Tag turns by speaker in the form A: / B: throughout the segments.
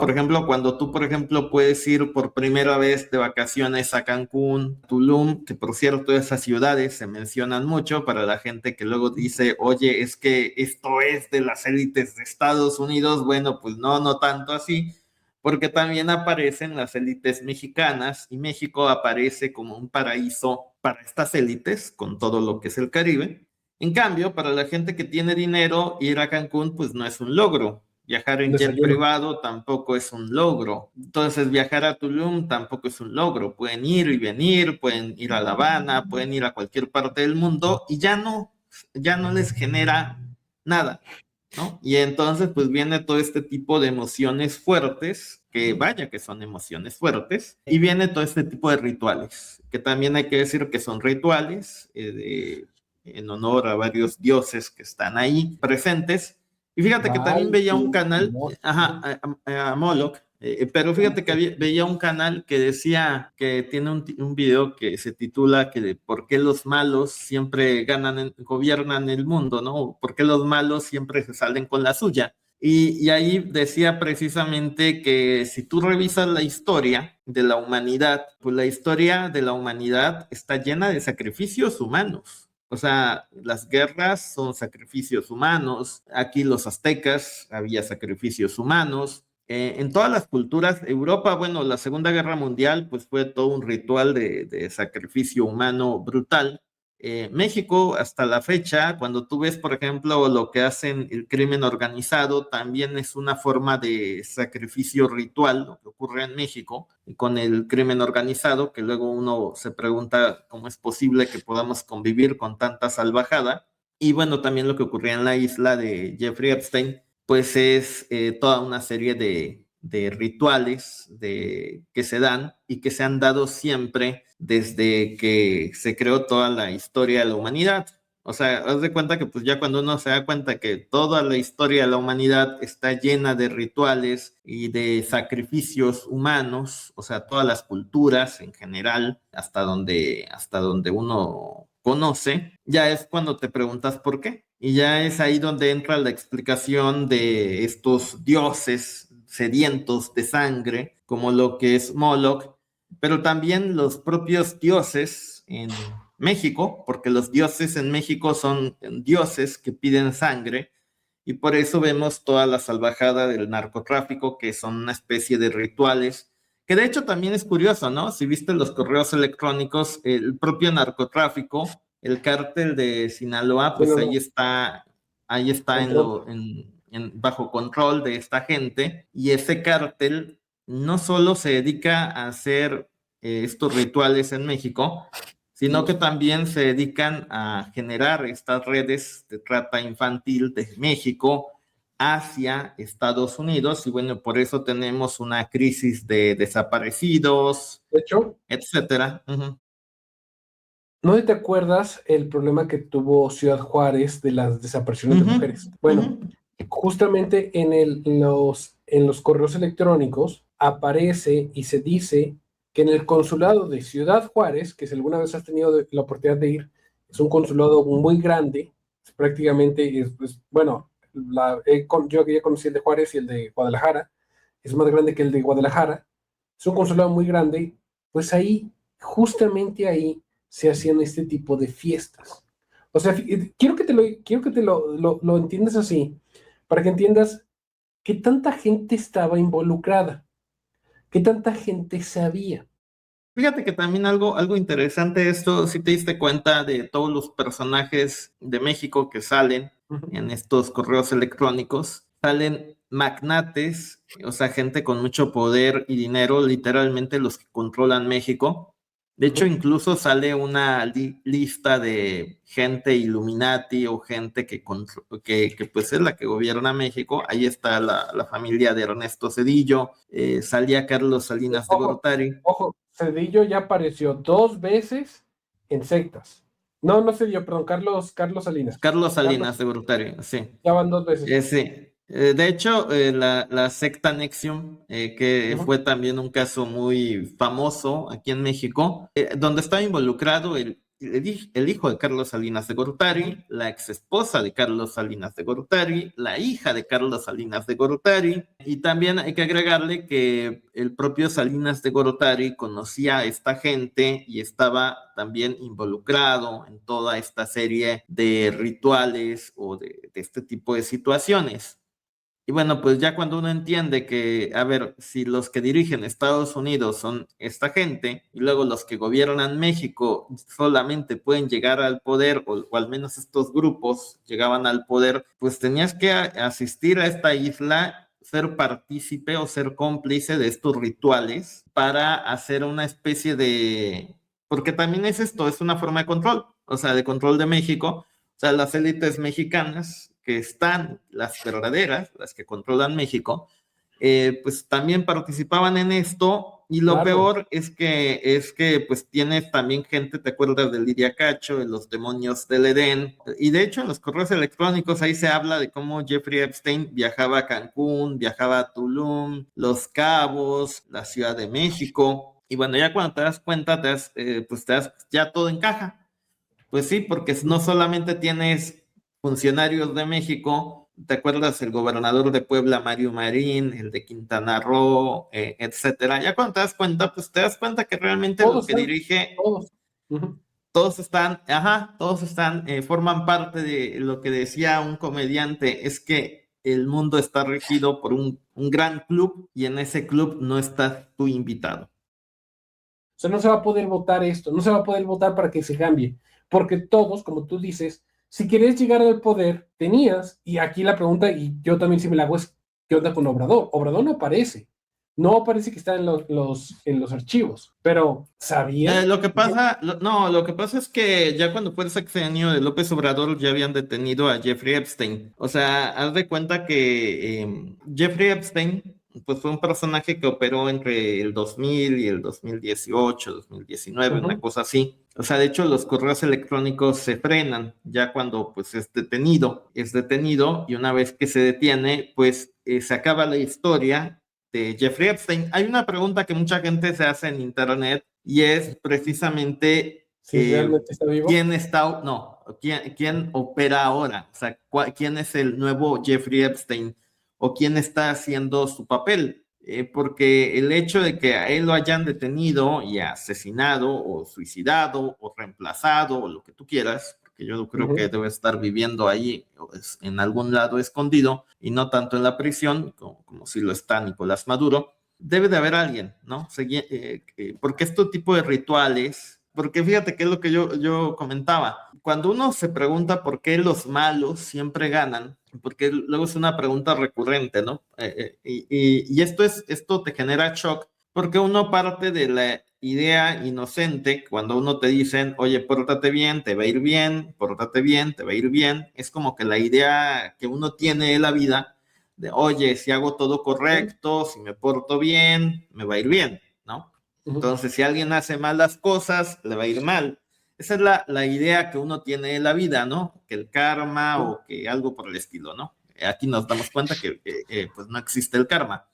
A: por ejemplo, cuando tú, por ejemplo, puedes ir por primera vez de vacaciones a Cancún, Tulum, que por cierto esas ciudades se mencionan mucho para la gente que luego dice, oye, es que esto es de las élites de Estados Unidos. Bueno, pues no, no tanto así, porque también aparecen las élites mexicanas y México aparece como un paraíso para estas élites con todo lo que es el Caribe. En cambio, para la gente que tiene dinero, ir a Cancún pues no es un logro. Viajar en jet
B: Desayuno.
A: privado tampoco es un logro. Entonces, viajar a Tulum tampoco es un logro. Pueden ir y venir, pueden ir a La Habana, pueden ir a cualquier parte del mundo y ya no les genera nada, ¿no? Y entonces, pues viene todo este tipo de emociones fuertes, que vaya que son emociones fuertes, y viene todo este tipo de rituales, que también hay que decir que son rituales en honor a varios dioses que están ahí presentes. Y fíjate que también
B: Baal
A: veía un
B: y
A: canal,
B: Mol.
A: ajá, a Moloch, pero fíjate que veía un canal que decía que tiene un video que se titula que de por qué los malos siempre gobiernan el mundo, ¿no? ¿Por qué los malos siempre se salen con la suya? Y ahí decía precisamente que si tú revisas la historia de la humanidad, pues la historia de la humanidad está llena de sacrificios humanos. O sea, las guerras son sacrificios humanos. Aquí los aztecas había sacrificios humanos. En todas las culturas, Europa, bueno, la Segunda Guerra Mundial, pues fue todo un ritual de sacrificio humano brutal. México, hasta la fecha, cuando tú ves, por ejemplo, lo que hacen el crimen organizado, también es una forma de sacrificio ritual, lo que ocurre en México con el crimen organizado, que luego uno se pregunta cómo es posible que podamos convivir con tanta salvajada. Y bueno, también lo que ocurría en la isla de Jeffrey Epstein, pues es toda una serie de rituales que se dan y que se han dado siempre desde que se creó toda la historia de la humanidad. O sea, haz de cuenta que pues ya cuando uno se da cuenta que toda la historia de la humanidad está llena de rituales y de sacrificios humanos, o sea, todas las culturas en general, hasta donde uno conoce, ya es cuando te preguntas por qué. Y ya es ahí donde entra la explicación de estos dioses sedientos de sangre, como lo que es Moloch, pero también los propios dioses en México, porque los dioses en México son dioses que piden sangre, y por eso vemos toda la salvajada del narcotráfico, que son una especie de rituales, que de hecho también es curioso, ¿no? Si viste los correos electrónicos, el propio narcotráfico, el cártel de Sinaloa,
B: Sí,
A: pues
B: no, no.
A: ahí está
B: Control.
A: bajo control de esta gente, y ese cártel no solo se dedica a hacer estos rituales en México, sino que también se dedican a generar estas redes de trata infantil de México hacia Estados Unidos, y bueno, por eso tenemos una crisis de desaparecidos,
B: De hecho,
A: etcétera. Ujú.
B: ¿no te acuerdas el problema que tuvo Ciudad Juárez de las desapariciones de
A: Ujú,
B: mujeres?
A: ujú.
B: Bueno, justamente en los correos electrónicos aparece y se dice que en el consulado de Ciudad Juárez, que si alguna vez has tenido la oportunidad de ir, es un consulado muy grande, prácticamente, bueno, yo ya conocí el de Juárez y el de Guadalajara, es más grande que el de Guadalajara, es un consulado muy grande, pues ahí, justamente ahí, se hacían este tipo de fiestas. O sea, quiero que te lo entiendas así, para que entiendas qué tanta gente estaba involucrada, qué tanta gente sabía.
A: Fíjate que también algo interesante esto, si te diste cuenta de todos los personajes de México que salen
B: Ujú.
A: en estos correos electrónicos, salen magnates, o sea, gente con mucho poder y dinero, literalmente los que controlan México. De hecho,
B: Ujú.
A: incluso sale una lista de gente Illuminati o gente que pues es la que gobierna México. Ahí está la familia de Ernesto Zedillo, salía Carlos Salinas de
B: Ojo,
A: Gortari.
B: ojo, Cedillo ya apareció dos veces en sectas. No, no Cedillo, perdón, Carlos Salinas.
A: Carlos
B: Carlos,
A: Salinas de Gortari, sí.
B: ya van dos veces.
A: Sí. De hecho, la secta Nexium, que
B: Ujú.
A: fue también un caso muy famoso aquí en México, donde estaba involucrado el hijo de Carlos Salinas de Gortari, la exesposa de Carlos Salinas de Gortari, la hija de Carlos Salinas de Gortari, y también hay que agregarle que el propio Salinas de Gortari conocía a esta gente y estaba también involucrado en toda esta serie de rituales o de este tipo de situaciones. Y bueno, pues ya cuando uno entiende que, a ver, si los que dirigen Estados Unidos son esta gente y luego los que gobiernan México solamente pueden llegar al poder, o al menos estos grupos llegaban al poder, pues tenías que asistir a esta isla, ser partícipe o ser cómplice de estos rituales para hacer una especie de... Porque también es esto, es una forma de control, o sea, de control de México. O sea, las élites mexicanas que están, las verdaderas, las que controlan México, pues también participaban en esto, y lo peor es que pues tienes también gente, ¿te acuerdas de Lidia Cacho, de los demonios del Edén? Y de hecho en los correos electrónicos ahí se habla de cómo Jeffrey Epstein viajaba a Cancún, viajaba a Tulum, Los Cabos, la Ciudad de México, y bueno, ya cuando te das cuenta, pues ya todo encaja. Pues sí, porque no solamente tienes funcionarios de México, ¿te acuerdas? El gobernador de Puebla, Mario Marín, el de Quintana Roo, etcétera. Ya cuando te das cuenta, pues te das cuenta que realmente lo que dirige, todos están, forman parte de lo que decía un comediante, es que el mundo está regido por un gran club y en ese club no estás tú invitado.
B: O sea, no se va a poder votar esto, no se va a poder votar para que se cambie, porque todos, como tú dices, si querías llegar al poder, tenías, y aquí la pregunta, y yo también si me la hago es, ¿qué onda con Obrador? Obrador no aparece que está en los archivos, pero ¿sabían?
A: Lo que pasa es que ya cuando fue el sexenio de López Obrador ya habían detenido a Jeffrey Epstein. O sea, haz de cuenta que Jeffrey Epstein pues fue un personaje que operó entre el 2000 y el 2018, 2019, una cosa así. O sea, de hecho los correos electrónicos se frenan ya cuando pues es detenido, y una vez que se detiene, pues se acaba la historia de Jeffrey Epstein. Hay una pregunta que mucha gente se hace en internet y es precisamente
B: realmente está vivo.
A: ¿Quién opera ahora? O sea, ¿quién es el nuevo Jeffrey Epstein o quién está haciendo su papel? Porque el hecho de que a él lo hayan detenido y asesinado o suicidado o reemplazado o lo que tú quieras, que yo creo que debe estar viviendo ahí en algún lado escondido y no tanto en la prisión, como si lo está Nicolás Maduro. Debe de haber alguien, ¿no? Porque este tipo de rituales, porque fíjate que es lo que yo comentaba, cuando uno se pregunta por qué los malos siempre ganan, porque luego es una pregunta recurrente, ¿no? Y esto te genera shock, porque uno parte de la idea inocente, cuando uno te dicen, oye, pórtate bien, te va a ir bien, pórtate bien, te va a ir bien, es como que la idea que uno tiene de la vida, de, oye, si hago todo correcto, si me porto bien, me va a ir bien, ¿no? Entonces, si alguien hace mal las cosas, le va a ir mal. Esa es la idea que uno tiene de la vida, ¿no? Que el karma o que algo por el estilo, ¿no? Aquí nos damos cuenta que pues no existe el karma.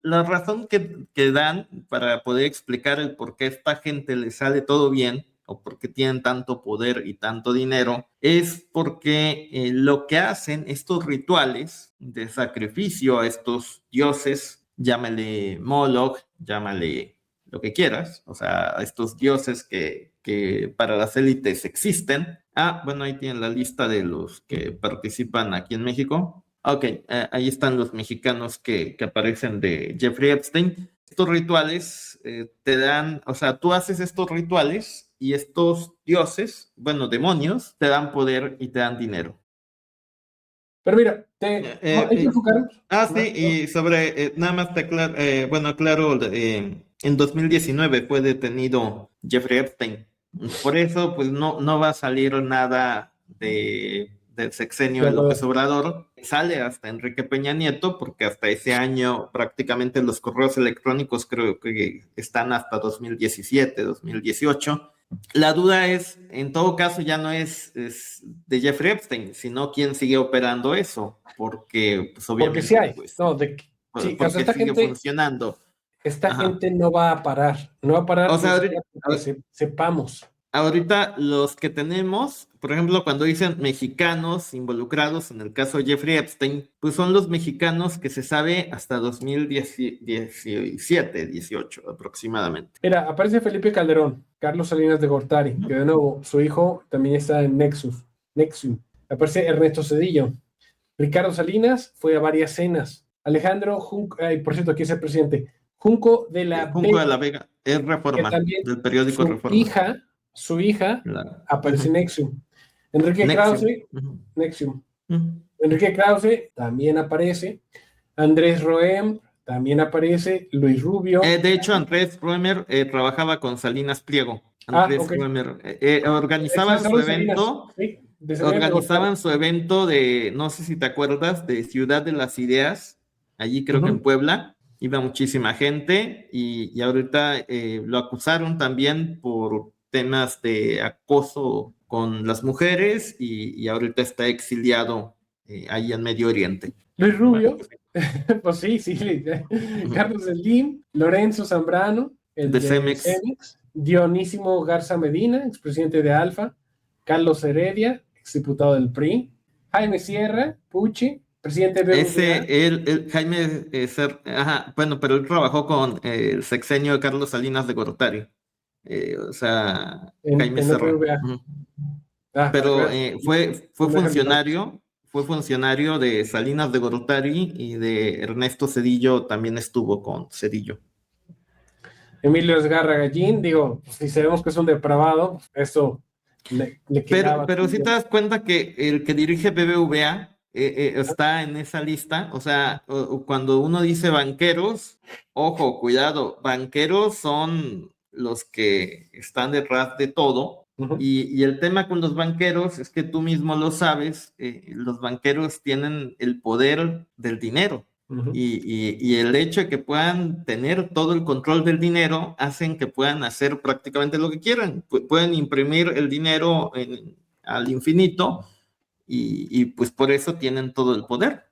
A: La razón que dan para poder explicar el por qué a esta gente le sale todo bien o por qué tienen tanto poder y tanto dinero es porque lo que hacen estos rituales de sacrificio a estos dioses, llámale Moloch, llámale lo que quieras, o sea, a estos dioses que para las élites existen. Bueno, ahí tienen la lista de los que participan aquí en México. Ok, ahí están los mexicanos que aparecen de Jeffrey Epstein. Estos rituales te dan, o sea, tú haces estos rituales y estos dioses, bueno, demonios, te dan poder y te dan dinero.
B: Pero mira, hay que enfocar.
A: Sí, y sobre, nada más te aclaro, claro, en 2019 fue detenido Jeffrey Epstein. Por eso, pues no va a salir nada del sexenio de López Obrador. Sale hasta Enrique Peña Nieto, porque hasta ese año prácticamente los correos electrónicos creo que están hasta 2017, 2018. La duda es, en todo caso, ya no es de Jeffrey Epstein, sino quién sigue operando eso, porque pues obviamente
B: porque sí hay,
A: pues,
B: porque
A: sigue gente, funcionando.
B: Esta gente no va a parar, no va a parar,
A: o sea,
B: sepamos.
A: ahorita los que tenemos, por ejemplo, cuando dicen mexicanos involucrados en el caso de Jeffrey Epstein, pues son los mexicanos que se sabe hasta 2017, 18 aproximadamente.
B: Mira, aparece Felipe Calderón, Carlos Salinas de Gortari, que de nuevo, su hijo también está en Nexium. Aparece Ernesto Zedillo. Ricardo Salinas fue a varias cenas. Alejandro Junco, por cierto, aquí es el presidente. Junco de la
A: Vega, es Reforma, del periódico
B: su
A: Reforma.
B: Su hija aparece en Nexium. Enrique Krause, Nexium. Enrique Krause también aparece. Andrés Roem también aparece. Luis Rubio.
A: De hecho, Andrés Roemer trabajaba con Salinas Pliego. Andrés Roemer organizaban su evento.
B: Sí,
A: organizaban su evento de, no sé si te acuerdas, de Ciudad de las Ideas, allí creo que en Puebla, iba muchísima gente y ahorita lo acusaron también por temas de acoso con las mujeres y ahorita está exiliado ahí en Medio Oriente.
B: Luis Rubio, pues sí, Carlos Slim, Lorenzo Zambrano, el de Cemex, Dionísimo Garza Medina, expresidente de Alfa, Carlos Heredia, exdiputado del PRI, Jaime Sierra, Pucci, presidente de
A: Jaime bueno, pero él trabajó con el sexenio de Carlos Salinas de Gortari. Jaime Sierra. Pero fue funcionario de Salinas de Gortari y de Ernesto Zedillo, también estuvo con Zedillo.
B: Emilio Esgarra Gallín, digo, si sabemos que es un depravado, eso le quedaba.
A: Pero si te das cuenta que el que dirige BBVA está en esa lista, o sea, cuando uno dice banqueros, ojo, cuidado, banqueros son los que están detrás de todo. Y el tema con los banqueros es que tú mismo lo sabes, los banqueros tienen el poder del dinero. Y el hecho de que puedan tener todo el control del dinero hacen que puedan hacer prácticamente lo que quieran. Pueden imprimir el dinero al infinito y pues por eso tienen todo el poder.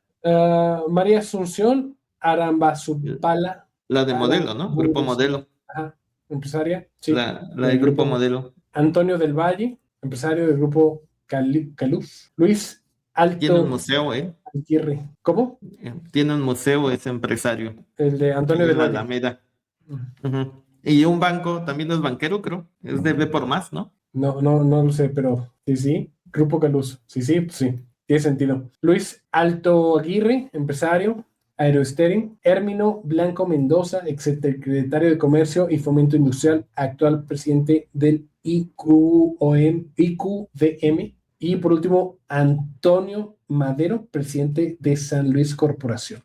B: María Asunción Arambazupala.
A: La de Modelo, ¿no? Grupo Modelo.
B: Ajá, empresaria. Sí.
A: La del Grupo Modelo.
B: Antonio del Valle, empresario del Grupo Caluz. Luis Alto.
A: Tiene un museo,
B: Aguirre. ¿Cómo?
A: Tiene un museo, es empresario.
B: El de Antonio del Valle.
A: Alameda. Y un banco, también es banquero, creo. Es de B por Más, ¿no?
B: No lo sé, pero sí. Grupo Caluz. Sí. Tiene sentido. Luis Alto Aguirre, empresario. Aerosteering. Hermino Blanco Mendoza, exsecretario de Comercio y Fomento Industrial, actual presidente del IQDM. Y por último, Antonio Madero, presidente de San Luis Corporación.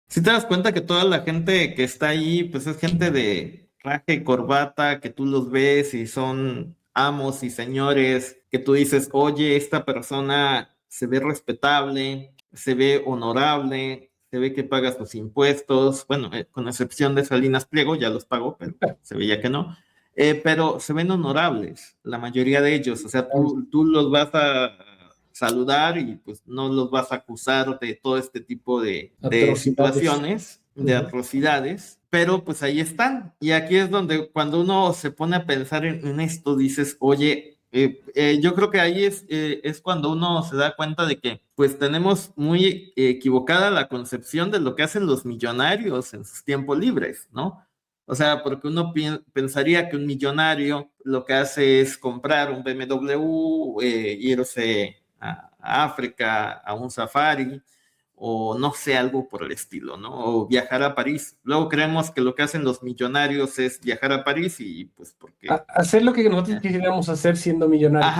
A: Si te das cuenta que toda la gente que está ahí, pues es gente de traje y corbata, que tú los ves y son amos y señores, que tú dices, oye, esta persona se ve respetable, se ve honorable, se ve que paga sus impuestos, bueno, con excepción de Salinas Pliego, ya los pagó, pero se veía que no. Pero se ven honorables, la mayoría de ellos, o sea, tú los vas a saludar y pues no los vas a acusar de todo este tipo de situaciones, de atrocidades, pero pues ahí están. Y aquí es donde cuando uno se pone a pensar en esto, dices, oye, yo creo que ahí es cuando uno se da cuenta de que pues tenemos muy equivocada la concepción de lo que hacen los millonarios en sus tiempos libres, ¿no? O sea, porque uno pensaría que un millonario lo que hace es comprar un BMW, irse a África, a un safari, o no sé, algo por el estilo, ¿no? O viajar a París. Luego creemos que lo que hacen los millonarios es viajar a París y pues porque...
B: Hacer lo que nosotros quisiéramos hacer siendo millonarios.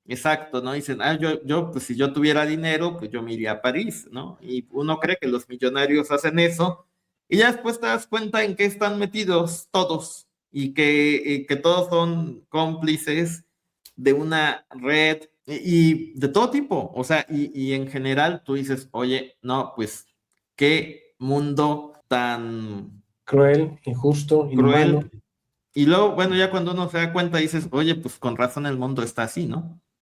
A: Exacto, ¿no? Dicen, yo, pues si yo tuviera dinero, pues yo me iría a París, ¿no? Y uno cree que los millonarios hacen eso, y ya después te das cuenta en qué están metidos todos, y que todos son cómplices de una red, y de todo tipo, o sea, y en general tú dices, oye, no, pues, qué mundo tan...
B: cruel, injusto, inhumano.
A: Y luego, bueno, ya cuando uno se da cuenta dices, oye, pues con razón el mundo está así, ¿no?